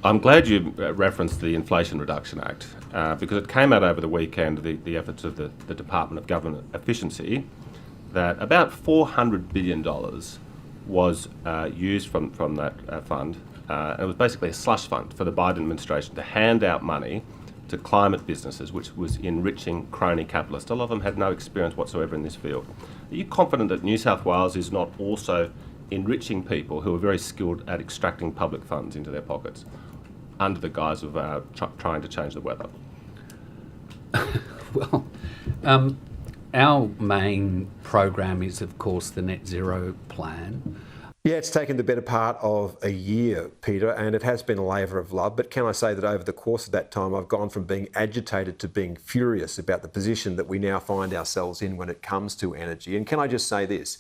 I'm glad you referenced the Inflation Reduction Act because it came out over the weekend, the efforts of the Department of Government Efficiency, that about $400 billion was used from that fund. And it was basically a slush fund for the Biden administration to hand out money to climate businesses, which was enriching crony capitalists. A lot of them had no experience whatsoever in this field. Are you confident that New South Wales is not also enriching people who are very skilled at extracting public funds into their pockets under the guise of trying to change the weather? Well, our main program is, of course, the net zero plan. Yeah, it's taken the better part of a year, Peter, and it has been a labour of love. But can I say that over the course of that time, I've gone from being agitated to being furious about the position that we now find ourselves in when it comes to energy. And can I just say this,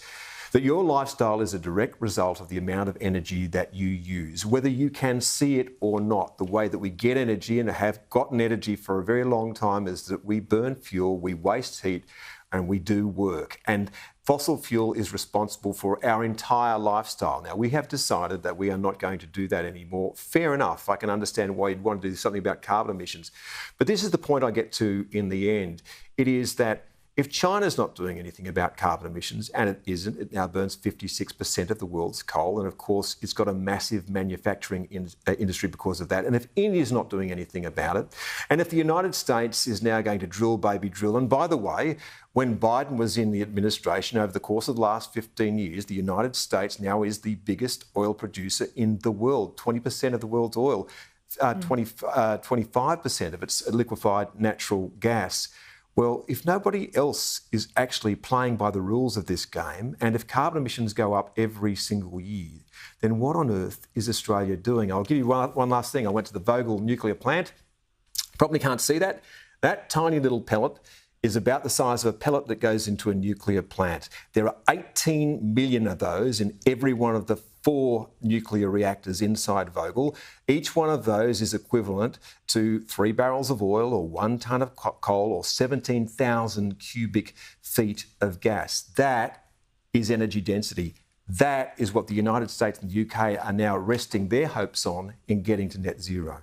that your lifestyle is a direct result of the amount of energy that you use, whether you can see it or not. The way that we get energy and have gotten energy for a very long time is that we burn fuel, we waste heat, and we do work. And fossil fuel is responsible for our entire lifestyle. Now, we have decided that we are not going to do that anymore. Fair enough. I can understand why you'd want to do something about carbon emissions. But this is the point I get to in the end. It is that if China's not doing anything about carbon emissions, and it isn't, it now burns 56% of the world's coal, and of course it's got a massive manufacturing industry because of that. And if India's not doing anything about it, and if the United States is now going to drill, baby, drill, and by the way, when Biden was in the administration over the course of the last 15 years, the United States now is the biggest oil producer in the world, 20% of the world's oil, 25% of its liquefied natural gas. Well, if nobody else is actually playing by the rules of this game, and if carbon emissions go up every single year, then what on earth is Australia doing? I'll give you one last thing. I went to the Vogel nuclear plant. Probably can't see that. That tiny little pellet is about the size of a pellet that goes into a nuclear plant. There are 18 million of those in every one of the 4 nuclear reactors inside Vogel. Each one of those is equivalent to 3 barrels of oil or 1 tonne of coal or 17,000 cubic feet of gas. That is energy density. That is what the United States and the UK are now resting their hopes on in getting to net zero.